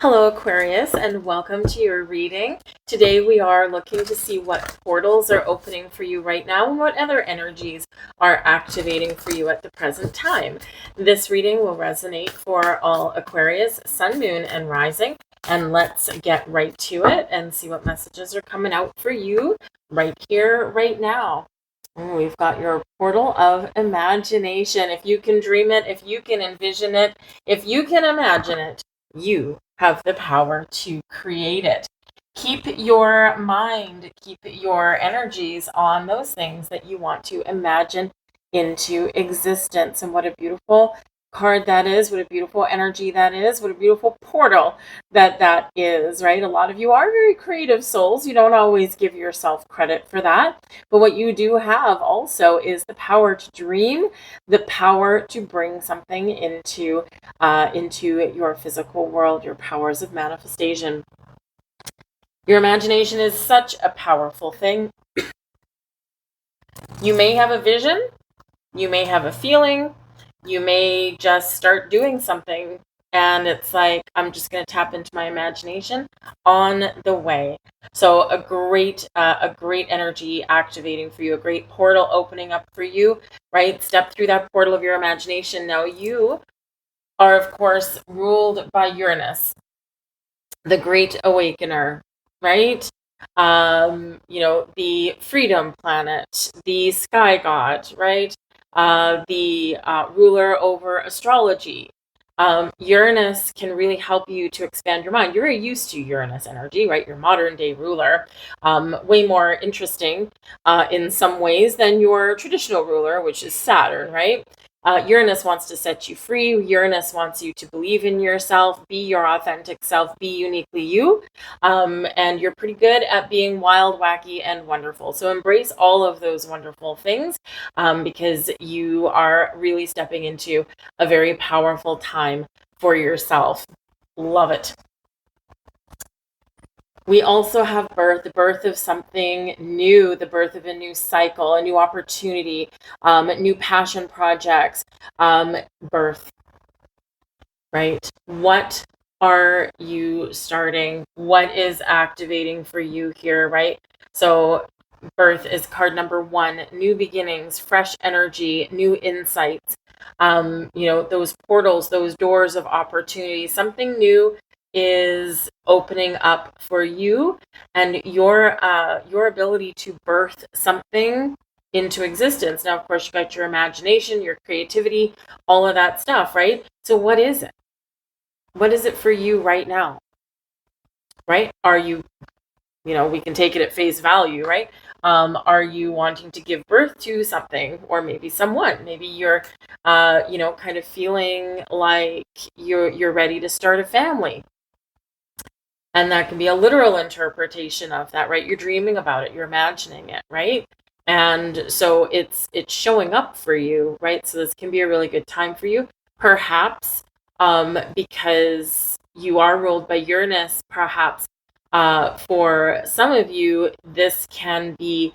Hello, Aquarius, and welcome to your reading. Today we are looking to see what portals are opening for you right now and what other energies are activating for you at the present time. This reading will resonate for all Aquarius, Sun, Moon, and Rising. And let's get right to it and see what messages are coming out for you right here, right now. We've got your portal of imagination. If you can dream it, if you can envision it, if you can imagine it, you have the power to create it. Keep your mind, keep your energies on those things that you want to imagine into existence. And what a beautiful card that is, what a beautiful energy that is, what a beautiful portal that is, right? A lot of you are very creative souls. You don't always give yourself credit for that. But what you do have also is the power to dream, the power to bring something into your physical world, your powers of manifestation. Your imagination is such a powerful thing. You may have a vision, you may have a feeling, you may just start doing something and it's like, I'm just going to tap into my imagination on the way. So a great energy activating for you, a great portal opening up for you, right? Step through that portal of your imagination. Now you are, of course, ruled by Uranus, the great awakener, right? The freedom planet, the sky god, right? The ruler over astrology. Uranus can really help you to expand your mind. You're very used to Uranus energy, right? Your modern day ruler. Way more interesting in some ways than your traditional ruler, which is Saturn, right? Uranus wants to set you free. Uranus wants you to believe in yourself, be your authentic self, be uniquely you. And you're pretty good at being wild, wacky, and wonderful. So embrace all of those wonderful things because you are really stepping into a very powerful time for yourself. Love it. We also have birth, the birth of something new, the birth of a new cycle, a new opportunity, new passion projects, birth, right? What are you starting? What is activating for you here, right? So birth is card number 1, new beginnings, fresh energy, new insights, those portals, those doors of opportunity, something new is opening up for you, and your ability to birth something into existence. Now, of course, you got your imagination, your creativity, all of that stuff, right? So what is it? What is it for you right now? Right? Are you, we can take it at face value, right? Are you wanting to give birth to something or maybe someone? Maybe you're, kind of feeling like you're ready to start a family. And that can be a literal interpretation of that, right? You're dreaming about it, you're imagining it, right? And so it's showing up for you, right? So this can be a really good time for you, perhaps because you are ruled by Uranus. Perhaps for some of you, this can be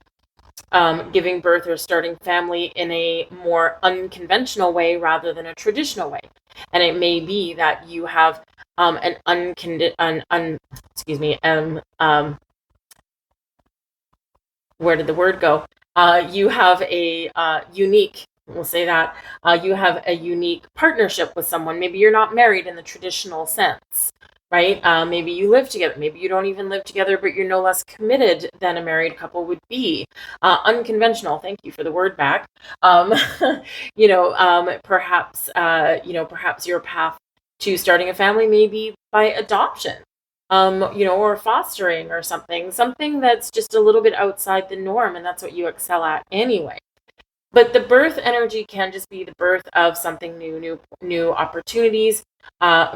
giving birth or starting family in a more unconventional way rather than a traditional way. And it may be that you have where did the word go? You have a unique, we'll say that, you have a unique partnership with someone. Maybe you're not married in the traditional sense, right? Maybe you live together. Maybe you don't even live together, but you're no less committed than a married couple would be. Unconventional. Thank you for the word back. Perhaps your path to starting a family may be by adoption, or fostering or something that's just a little bit outside the norm, and that's what you excel at anyway. But the birth energy can just be the birth of something new opportunities,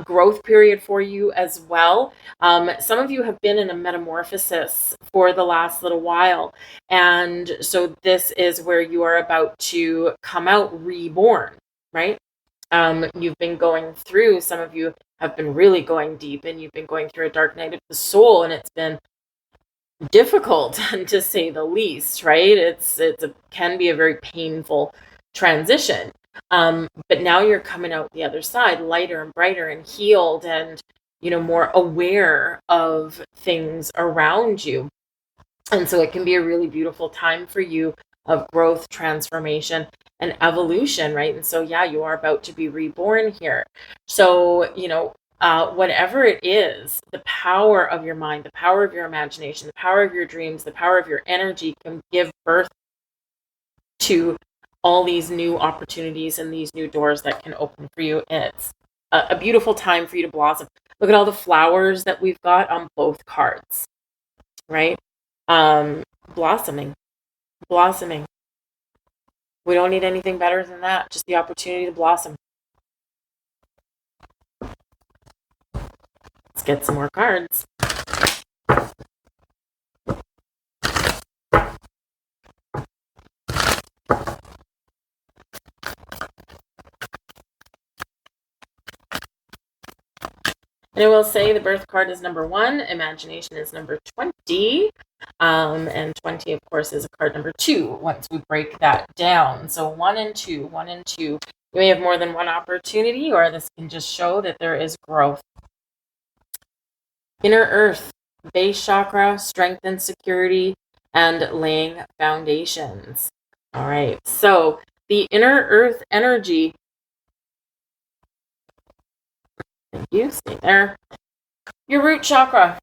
growth period for you as well. Some of you have been in a metamorphosis for the last little while, and so this is where you are about to come out reborn, right? You've been going through, some of you have been really going deep, and you've been going through a dark night of the soul, and it's been difficult to say the least, right? Can be a very painful transition. But now you're coming out the other side lighter and brighter and healed, and more aware of things around you. And so it can be a really beautiful time for you of growth, transformation, and evolution, right? And so, yeah, you are about to be reborn here. So, whatever it is, the power of your mind, the power of your imagination, the power of your dreams, the power of your energy can give birth to all these new opportunities and these new doors that can open for you. And it's a beautiful time for you to blossom. Look at all the flowers that we've got on both cards, right? Blossoming. We don't need anything better than that. Just the opportunity to blossom. Let's get some more cards. And I will say the birth card is number 1, imagination is number 20, and 20, of course, is a card number 2 once we break that down. So 1 and 2. You may have more than one opportunity, or this can just show that there is growth. Inner earth, base chakra, strength and security, and laying foundations. All right, so the inner earth energy. Thank you, stay there. Your root chakra.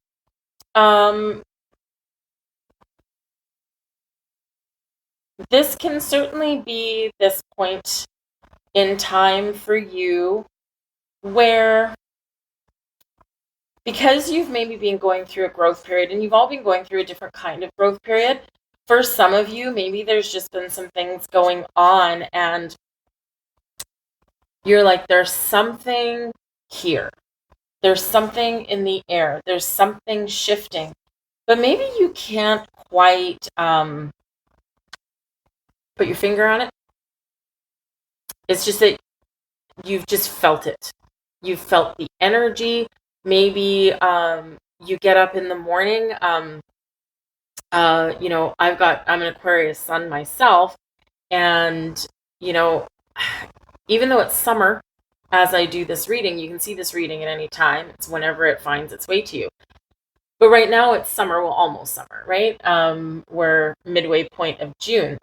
This can certainly be this point in time for you where, because you've maybe been going through a growth period, and you've all been going through a different kind of growth period, for some of you, maybe there's just been some things going on and you're like, there's something here. There's something in the air. There's something shifting. But maybe you can't quite put your finger on it. It's just that you've just felt it. You've felt the energy. Maybe you get up in the morning. I'm an Aquarius Sun myself, and even though it's summer, as I do this reading, you can see this reading at any time. It's whenever it finds its way to you. But right now it's summer, well, almost summer, right? We're midway point of June.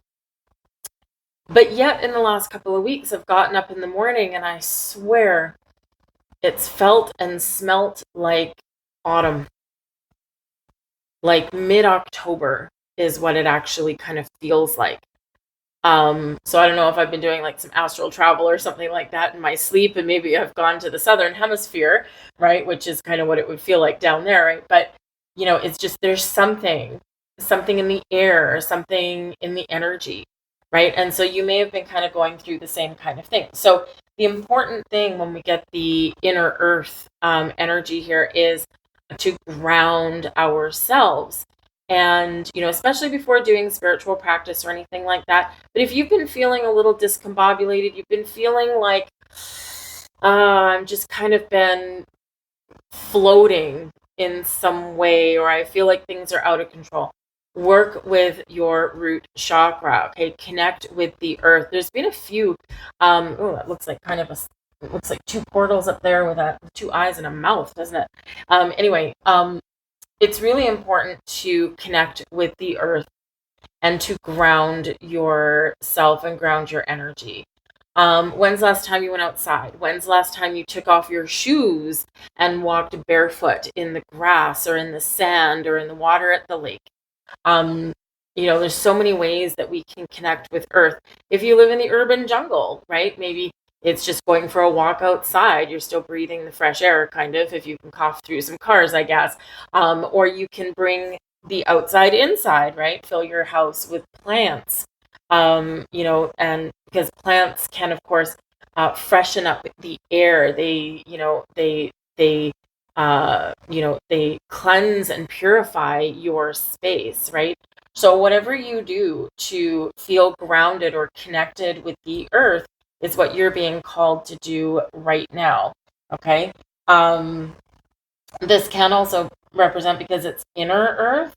But yet in the last couple of weeks, I've gotten up in the morning and I swear it's felt and smelt like autumn. Like mid-October is what it actually kind of feels like. So I don't know if I've been doing like some astral travel or something like that in my sleep, and maybe I've gone to the southern hemisphere, right? Which is kind of what it would feel like down there, right? But it's just, there's something in the air, something in the energy, right? And so you may have been kind of going through the same kind of thing. So the important thing when we get the inner earth energy here is to ground ourselves. And, especially before doing spiritual practice or anything like that. But if you've been feeling a little discombobulated, you've been feeling like I'm just kind of been floating in some way, or I feel like things are out of control, work with your root chakra, okay? Connect with the earth. There's been a few, it looks like it looks like 2 portals up there with 2 eyes and a mouth, doesn't it? Anyway, it's really important to connect with the earth and to ground yourself and ground your energy. When's the last time you went outside? When's the last time you took off your shoes and walked barefoot in the grass or in the sand or in the water at the lake? There's so many ways that we can connect with earth. If you live in the urban jungle, right? Maybe it's just going for a walk outside. You're still breathing the fresh air, kind of, if you can cough through some cars, I guess. Or you can bring the outside inside, right? Fill your house with plants. And because plants can, of course, freshen up the air. They cleanse and purify your space, right? So whatever you do to feel grounded or connected with the earth is what you're being called to do right now, okay? This can also represent, because it's inner earth,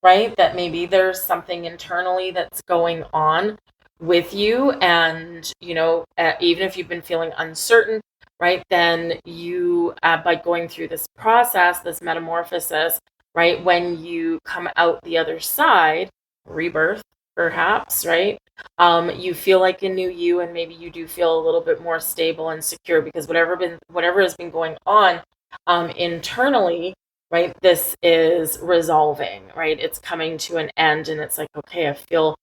right, that maybe there's something internally that's going on with you, and even if you've been feeling uncertain, right, then you, by going through this process, this metamorphosis, right, when you come out the other side, rebirth, perhaps, right, you feel like a new you, and maybe you do feel a little bit more stable and secure, because whatever has been going on internally, right, this is resolving, right, it's coming to an end, and it's like, okay, I feel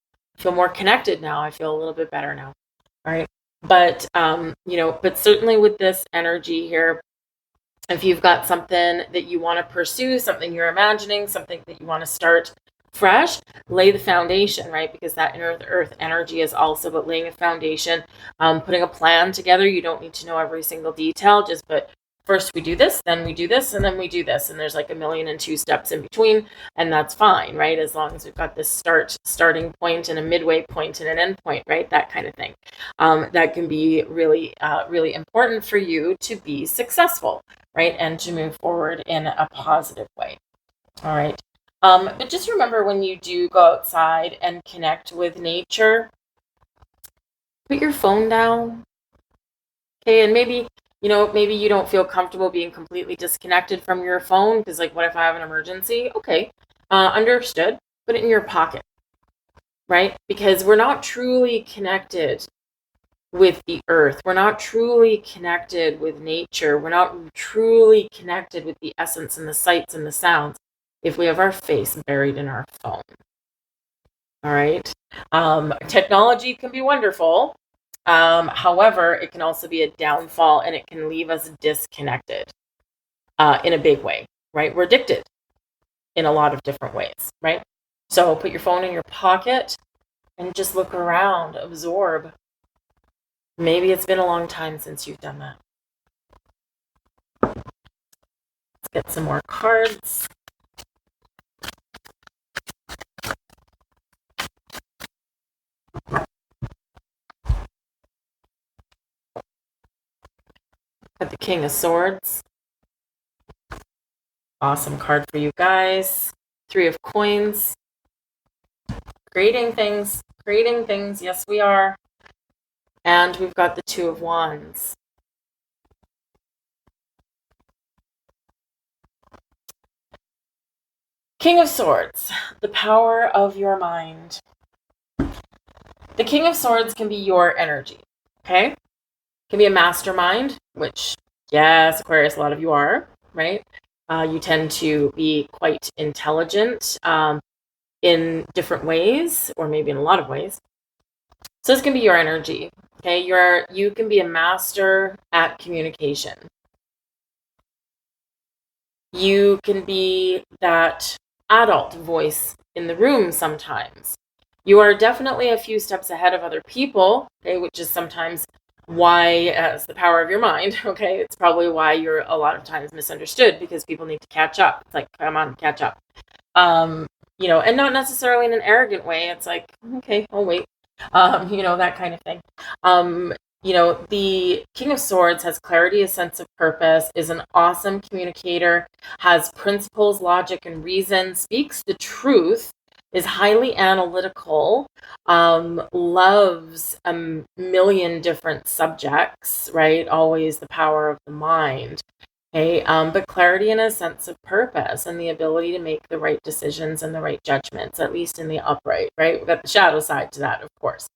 more connected now, I feel a little bit better now, right? But but certainly with this energy here, if you've got something that you want to pursue, something you're imagining, something that you want to start fresh, lay the foundation, right? Because that inner earth energy is also about laying a foundation, putting a plan together. You don't need to know every single detail, just but first we do this, then we do this, and then we do this, and there's like a million and two steps in between, and that's fine, right? As long as we've got this starting point and a midway point and an end point, right? That kind of thing. That can be really really important for you to be successful, right? And to move forward in a positive way. All right. But just remember, when you do go outside and connect with nature, put your phone down. Okay. And maybe you don't feel comfortable being completely disconnected from your phone, because like, what if I have an emergency? Okay. Understood. Put it in your pocket, right? Because we're not truly connected with the earth. We're not truly connected with nature. We're not truly connected with the essence and the sights and the sounds if we have our face buried in our phone. All right. Technology can be wonderful. However, it can also be a downfall, and it can leave us disconnected in a big way, right? We're addicted in a lot of different ways, right? So put your phone in your pocket and just look around, absorb. Maybe it's been a long time since you've done that. Let's get some more cards. Got the King of Swords. Awesome card for you guys. Three of Coins. Creating things. Yes, we are. And we've got the Two of Wands. King of Swords, the power of your mind. The King of Swords can be your energy, okay? It can be a mastermind, which, yes, Aquarius, a lot of you are, right? You tend to be quite intelligent in different ways, or maybe in a lot of ways. So this can be your energy, okay? You can be a master at communication. You can be that adult voice in the room sometimes. You are definitely a few steps ahead of other people, okay, which is sometimes why, it's the power of your mind, okay? It's probably why you're a lot of times misunderstood, because people need to catch up. It's like, come on, catch up. And not necessarily in an arrogant way. It's like, okay, I'll wait. That kind of thing. The King of Swords has clarity, a sense of purpose, is an awesome communicator, has principles, logic, and reason, speaks the truth, is highly analytical, loves a million different subjects, right? Always the power of the mind. Okay, but clarity and a sense of purpose, and the ability to make the right decisions and the right judgments, at least in the upright, right? We've got the shadow side to that, of course.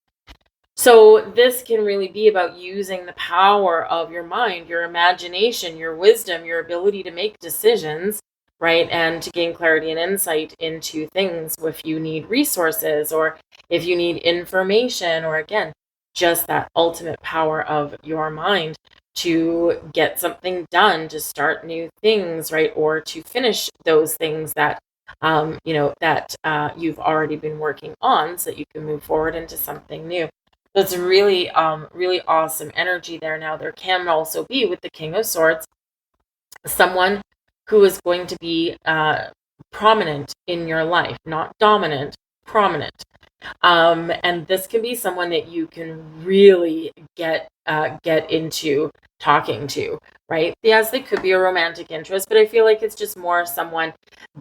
So this can really be about using the power of your mind, your imagination, your wisdom, your ability to make decisions, right? And to gain clarity and insight into things if you need resources, or if you need information, or again, just that ultimate power of your mind to get something done, to start new things, right? Or to finish those things that you've already been working on, so that you can move forward into something new. That's really, really awesome energy there. Now, there can also be, with the King of Swords, someone who is going to be prominent in your life, not dominant, prominent. And this can be someone that you can really get into talking to, right? Yes, they could be a romantic interest, but I feel like it's just more someone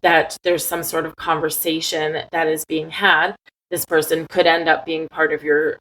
that there's some sort of conversation that is being had. This person could end up being part of your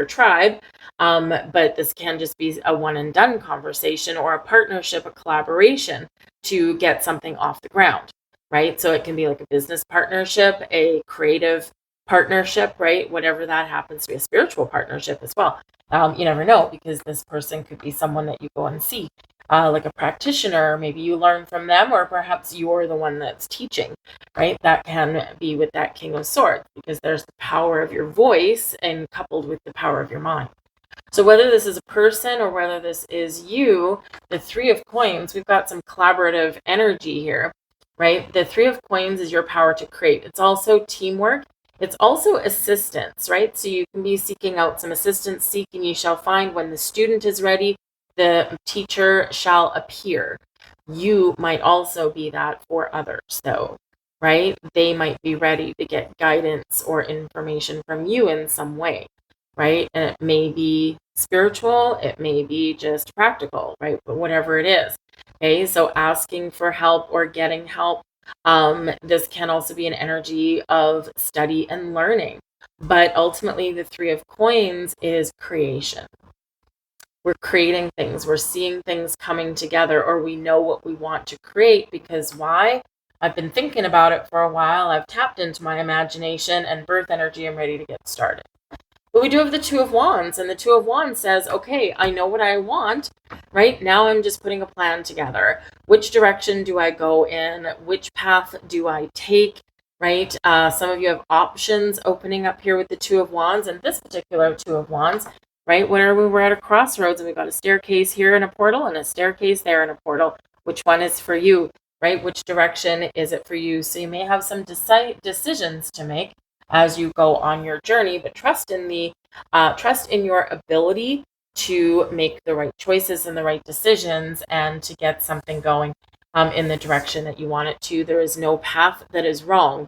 tribe, but this can just be a one and done conversation, or a partnership, a collaboration to get something off the ground, right? So it can be like a business partnership, a creative partnership, right? Whatever that happens to be, a spiritual partnership as well. You never know, because this person could be someone that you go and see, like a practitioner. Maybe you learn from them, or perhaps you're the one that's teaching, right? That can be with that King of Swords, because there's the power of your voice and coupled with the power of your mind. So whether this is a person or whether this is you, the Three of Coins, we've got some collaborative energy here, right? The Three of Coins is your power to create. It's also teamwork. It's also assistance, right? So you can be seeking out some assistance. Seek and ye shall find. When the student is ready, the teacher shall appear. You might also be that for others, though, right? They might be ready to get guidance or information from you in some way, right? And it may be spiritual, it may be just practical, right? But whatever it is, okay? So asking for help or getting help, this can also be an energy of study and learning. But ultimately, the Three of Coins is creation. We're creating things, we're seeing things coming together, or we know what we want to create. Because why? I've been thinking about it for a while. I've tapped into my imagination and birth energy. I'm ready to get started. But we do have the Two of Wands, and the Two of Wands says, okay, I know what I want, right? Now I'm just putting a plan together. Which direction do I go in? Which path do I take, right? Some of you have options opening up here with the Two of Wands, and this particular Two of Wands, right? Whenever we're at a crossroads and we've got a staircase here and a portal, and a staircase there and a portal, which one is for you, right? Which direction is it for you? So you may have some decisions to make as you go on your journey, but trust in your ability to make the right choices and the right decisions, and to get something going in the direction that you want it to. There is no path that is wrong.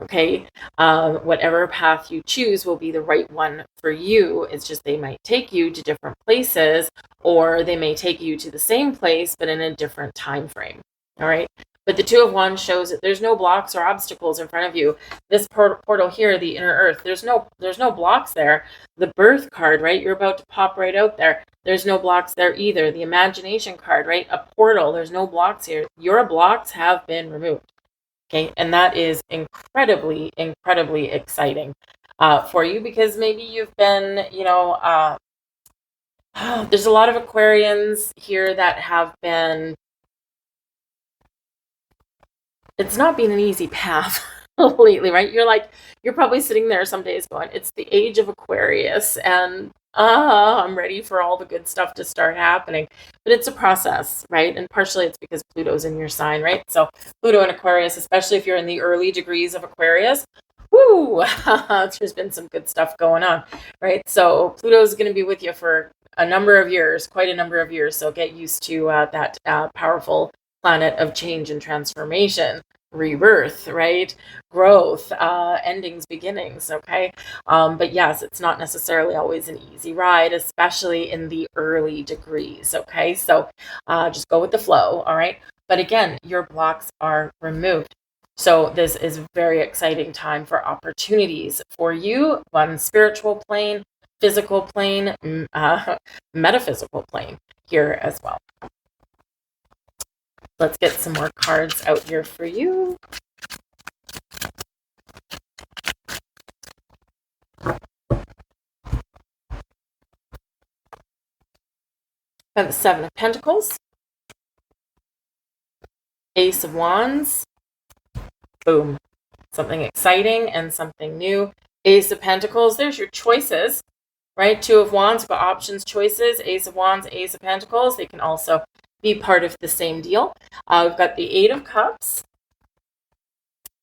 Okay, whatever path you choose will be the right one for you. It's just they might take you to different places, or they may take you to the same place but in a different time frame. All right. But the Two of Wands shows that there's no blocks or obstacles in front of you. This portal here, the inner earth, there's no blocks there. The birth card, right? You're about to pop right out there. There's no blocks there either. The imagination card, right? A portal, there's no blocks here. Your blocks have been removed. Okay, and that is incredibly, incredibly exciting for you, because maybe you've been, there's a lot of Aquarians here that have been, it's not been an easy path lately, right? You're probably sitting there some days going, it's the age of Aquarius, and I'm ready for all the good stuff to start happening. But it's a process, right? And partially it's because Pluto's in your sign, right? So Pluto and Aquarius, especially if you're in the early degrees of Aquarius, woo, there's been some good stuff going on, right? So Pluto's going to be with you for a number of years, quite a number of years. So get used to that powerful planet of change and transformation, rebirth, right? Growth, endings, beginnings, okay? But yes, it's not necessarily always an easy ride, especially in the early degrees, okay? So just go with the flow, all right? But again, your blocks are removed. So this is a very exciting time for opportunities for you on spiritual plane, physical plane, metaphysical plane here as well. Let's get some more cards out here for you. Got the Seven of Pentacles, Ace of Wands, boom, something exciting and something new. Ace of Pentacles, there's your choices, right? Two of Wands, but options, choices. Ace of Wands, Ace of Pentacles, they can also be part of the same deal. We've got the Eight of Cups,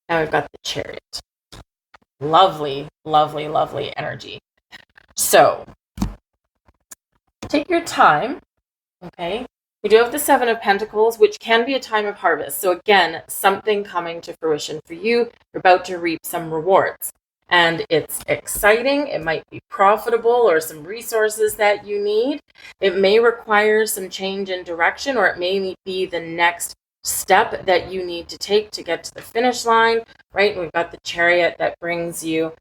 and we've got the Chariot. Lovely, lovely, lovely energy. So take your time, okay? We do have the Seven of Pentacles, which can be a time of harvest. So again, something coming to fruition for you. You're about to reap some rewards. And it's exciting. It might be profitable, or some resources that you need. It may require some change in direction, or it may be the next step that you need to take to get to the finish line, right? We've got the Chariot that brings you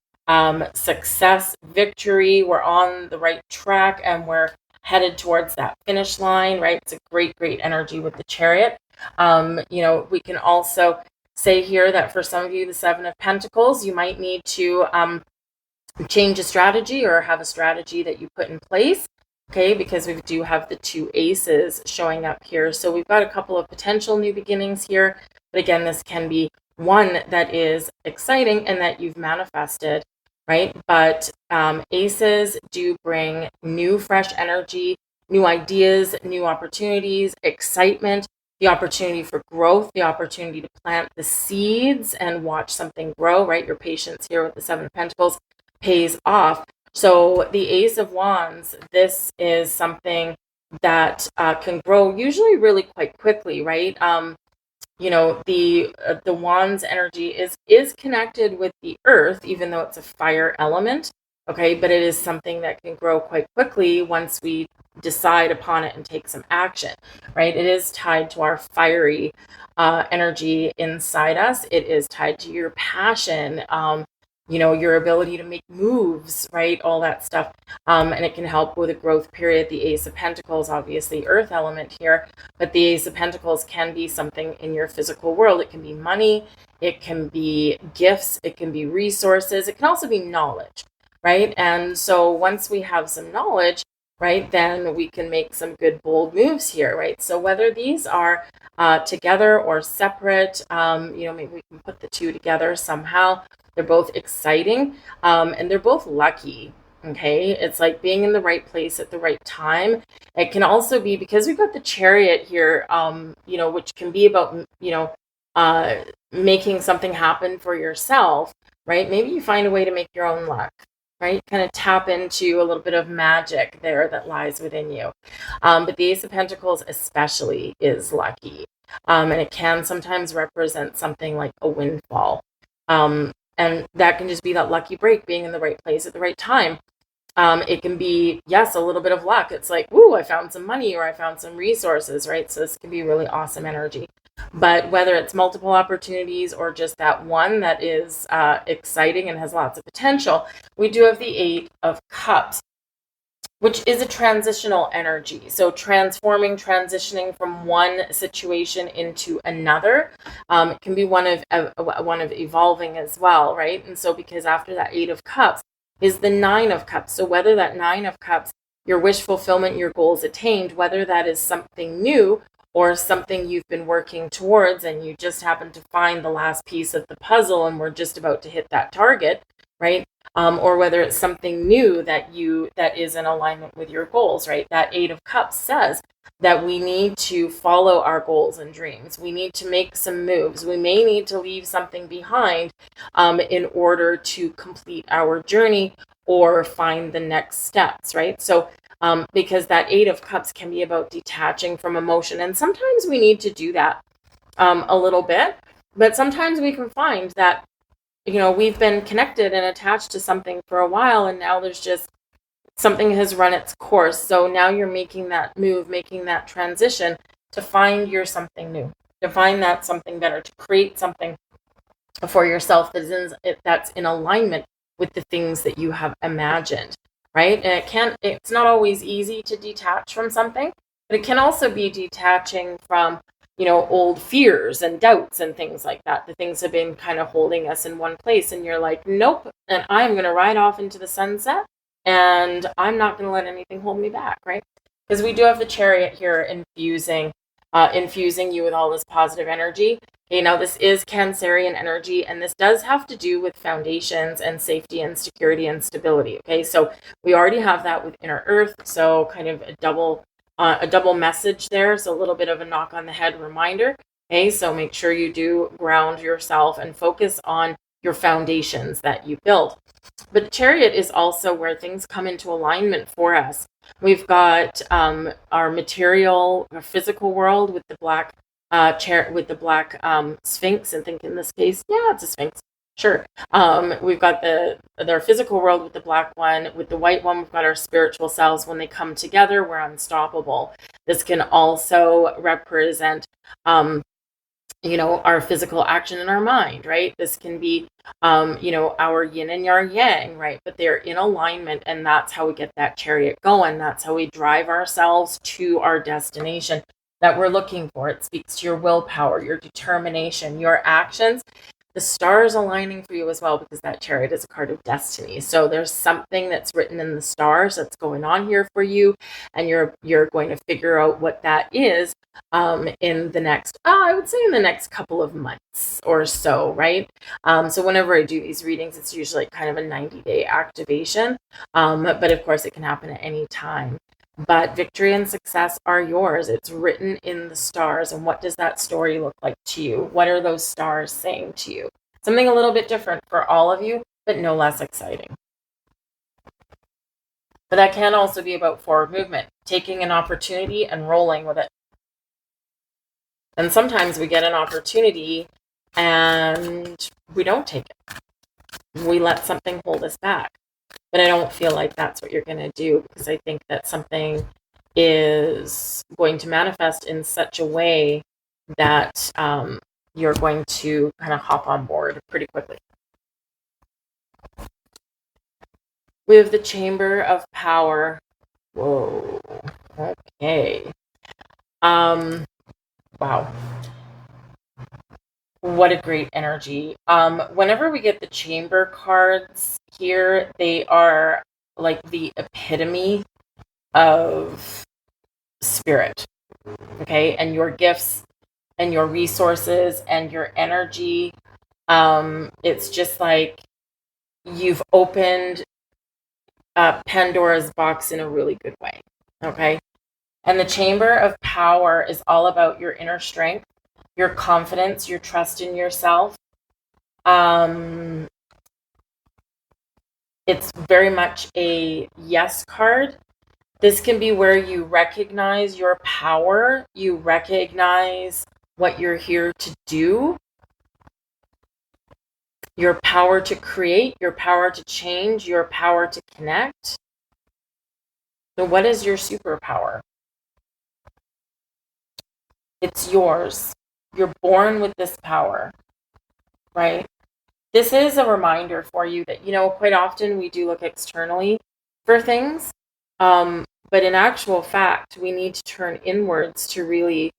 success, victory. We're on the right track and we're headed towards that finish line, right? It's a great, great energy with the Chariot. We can also say here that for some of you, the Seven of Pentacles, you might need to change a strategy or have a strategy that you put in place. Okay, because we do have the two aces showing up here. So we've got a couple of potential new beginnings here. But again, this can be one that is exciting and that you've manifested, right? But aces do bring new, fresh energy, new ideas, new opportunities, excitement, the opportunity for growth, the opportunity to plant the seeds and watch something grow, right? Your patience here with the Seven of Pentacles pays off. So the Ace of Wands, this is something that can grow usually really quite quickly, right? The Wands energy is connected with the earth, even though it's a fire element. Okay, but it is something that can grow quite quickly once we decide upon it and take some action, right? It is tied to our fiery energy inside us. It is tied to your passion, your ability to make moves, right? All that stuff. And it can help with a growth period. The Ace of Pentacles, obviously earth element here, but the Ace of Pentacles can be something in your physical world. It can be money, it can be gifts, it can be resources, it can also be knowledge, right? And so once we have some knowledge, right, then we can make some good, bold moves here, right? So whether these are together or separate, maybe we can put the two together somehow. They're both exciting, and they're both lucky. Okay, it's like being in the right place at the right time. It can also be because we've got the Chariot here, which can be about, making something happen for yourself, right? Maybe you find a way to make your own luck, right? Kind of tap into a little bit of magic there that lies within you. But the Ace of Pentacles especially is lucky. And it can sometimes represent something like a windfall. And that can just be that lucky break, being in the right place at the right time. It can be, yes, a little bit of luck. It's like, ooh, I found some money or I found some resources, right? So this can be really awesome energy. But whether it's multiple opportunities or just that one that is exciting and has lots of potential, we do have the Eight of Cups, which is a transitional energy. So transitioning from one situation into another. It can be one of evolving as well, right? And so because after that Eight of Cups is the Nine of Cups. So whether that Nine of Cups, your wish fulfillment, your goals attained, whether that is something new or something you've been working towards and you just happen to find the last piece of the puzzle and we're just about to hit that target, right? Or whether it's something new that is in alignment with your goals, right? That Eight of Cups says that we need to follow our goals and dreams. We need to make some moves. We may need to leave something behind in order to complete our journey or find the next steps, right? So because that Eight of Cups can be about detaching from emotion. And sometimes we need to do that a little bit, but sometimes we can find that we've been connected and attached to something for a while, and now there's just something has run its course. So now you're making that move, making that transition to find your something new, to find that something better, to create something for yourself that's in alignment with the things that you have imagined, right? And it's not always easy to detach from something, but it can also be detaching from old fears and doubts and things like that. The things have been kind of holding us in one place and you're like, nope, and I'm going to ride off into the sunset and I'm not going to let anything hold me back, right? Because we do have the Chariot here infusing you with all this positive energy. Okay, now this is Cancerian energy, and this does have to do with foundations and safety and security and stability. Okay, so we already have that with Inner Earth, so kind of a double message there. So a little bit of a knock on the head reminder. Okay, so make sure you do ground yourself and focus on your foundations that you build. But the Chariot is also where things come into alignment for us. We've got our material, our physical world with the black Sphinx. And think in this case, yeah, it's a Sphinx. Sure. We've got their physical world with the black one. With the white one, we've got our spiritual selves. When they come together, we're unstoppable. This can also represent our physical action in our mind, right? This can be, our yin and our yang, right? But they're in alignment, and that's how we get that chariot going. That's how we drive ourselves to our destination that we're looking for. It speaks to your willpower, your determination, your actions, the stars aligning for you as well, because that chariot is a card of destiny. So there's something that's written in the stars that's going on here for you, and you're going to figure out what that is in the next, I would say in the next couple of months or so, right? So whenever I do these readings, it's usually kind of a 90-day activation, but of course it can happen at any time. But victory and success are yours. It's written in the stars. And what does that story look like to you? What are those stars saying to you? Something a little bit different for all of you, but no less exciting. But that can also be about forward movement, taking an opportunity and rolling with it. And sometimes we get an opportunity and we don't take it. We let something hold us back. But I don't feel like that's what you're going to do, because I think that something is going to manifest in such a way that you're going to kind of hop on board pretty quickly. We have the Chamber of Power. Whoa. Okay. Wow. What a great energy. Whenever we get the Chamber cards here, they are like the epitome of spirit, okay? And your gifts and your resources and your energy. It's just like you've opened Pandora's box in a really good way, okay? And the Chamber of Power is all about your inner strength, your confidence, your trust in yourself. It's very much a yes card. This can be where you recognize your power, you recognize what you're here to do, your power to create, your power to change, your power to connect. So what is your superpower? It's yours. You're born with this power, right? This is a reminder for you that, quite often we do look externally for things, but in actual fact, we need to turn inwards to really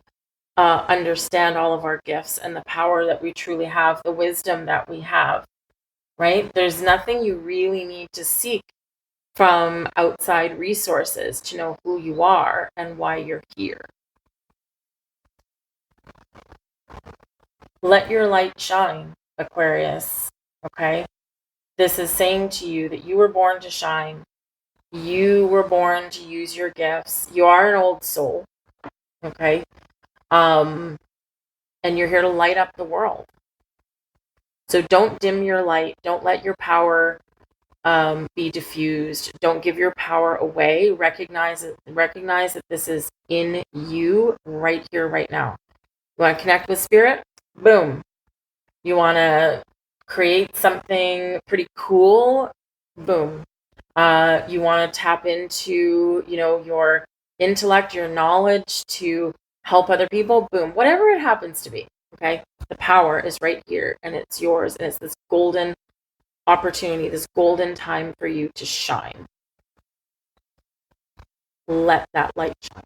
understand all of our gifts and the power that we truly have, the wisdom that we have, right? There's nothing you really need to seek from outside resources to know who you are and why you're here. Let your light shine, Aquarius, okay? This is saying to you that you were born to shine. You were born to use your gifts. You are an old soul, okay? And you're here to light up the world. So don't dim your light. Don't let your power be diffused. Don't give your power away. Recognize that this is in you right here, right now. You want to connect with spirit? Boom. You want to create something pretty cool? Boom. You want to tap into, your intellect, your knowledge to help other people? Boom. Whatever it happens to be, okay? The power is right here, and it's yours, and it's this golden opportunity, this golden time for you to shine. Let that light shine.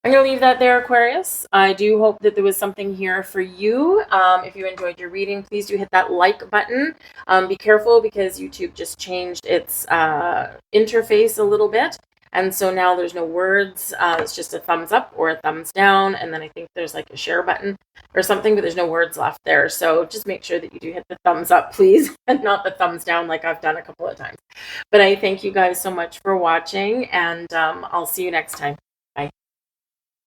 I'm going to leave that there, Aquarius. I do hope that there was something here for you. If you enjoyed your reading, please do hit that like button. Be careful, because YouTube just changed its interface a little bit. And so now there's no words. It's just a thumbs up or a thumbs down. And then I think there's like a share button or something, but there's no words left there. So just make sure that you do hit the thumbs up, please, and not the thumbs down like I've done a couple of times. But I thank you guys so much for watching, and I'll see you next time.